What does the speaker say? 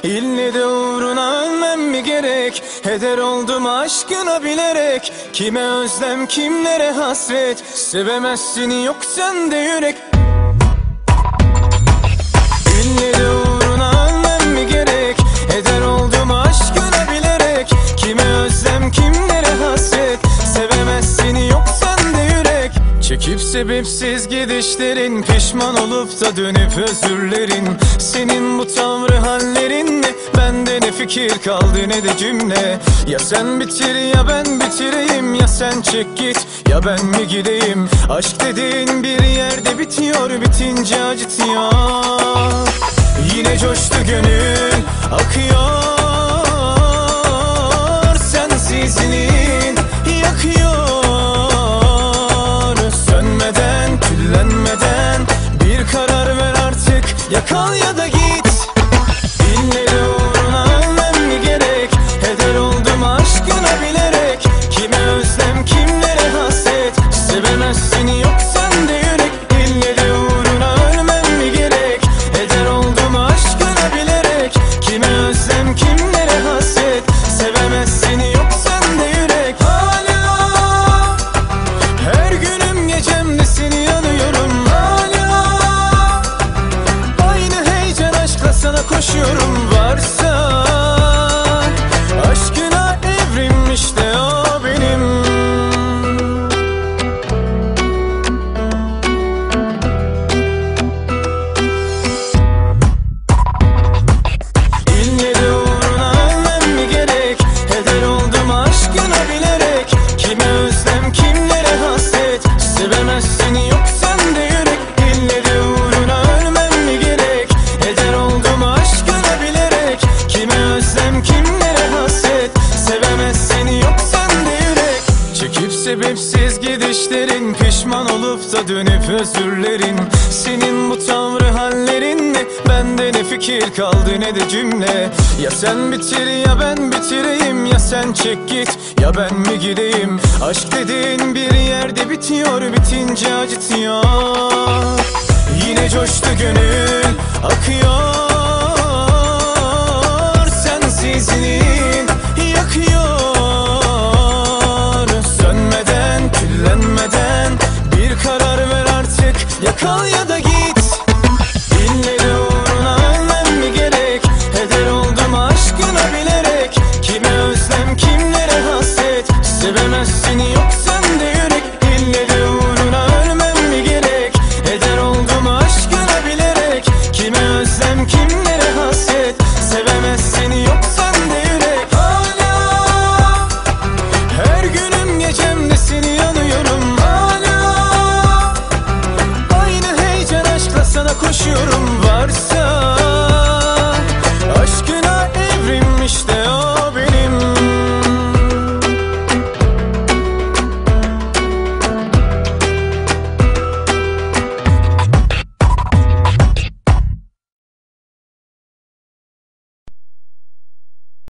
İlle de uğruna ölmem mi gerek? Heder oldum aşkına bilerek. Kime özlem kimlere hasret, sevemezsin yok sende yürek. İlle de uğruna ölmem mi gerek? Heder oldum aşkına bilerek. Kime özlem kimlere hasret, sevemezsin yok sende yürek. Çekip sebepsiz gidişlerin, pişman olup da dönüp özürlerin. Senin bu tavrı hallerinle bende ne fikir kaldı ne de cümle. Ya sen bitir ya ben bitireyim, ya sen çek git ya ben mi gideyim. Aşk dediğin bir yerde bitiyor, bitince acıtıyor. Yine coştu gönül akıyor, sensizliğin yakıyor. Sönmeden, küllenmeden bir karar ver artık, ya kal ya da git. İlle de uğruna ölmem mi gerek? Heder oldum aşkına bilerek. Kime özlem kimlere hasret, sevemezsin yok sende yürek. İlle de uğruna ölmem mi gerek? Heder oldum aşkına bilerek. Kime özlem kimlere hasret, sevemezsin yok sende yürek. Hala her günüm gecemde seni yanıyorum. Hala aynı heyecan aşkla sana koşuyorum. Varsa aşkına evrim, işte o benim. İlle de uğruna ölmem mi gerek? Heder oldum aşkına bilerek. Kime özlem kimlere hasret, sevemezsin yok sende yürek. İlle de uğruna ölmem mi gerek? Heder oldum aşkına bilerek. Kime özlem kimlere hasret, sevemezsin yok sende yürek. Çekip sebepsiz gidişlerin, pişman olup da dönüp özürlerin. Senin bu tavrı hallerinle bende ne fikir kaldı ne de cümle. Ya sen bitir ya ben bitireyim, ya sen çek git ya ben mi gideyim. Aşk dediğin bir yerde bitiyor, bitince acıtıyor. Yine coştu gönül akıyor, sensizliğin yakıyor. Sönmeden, küllenmeden bir karar ver artık, ya kal ya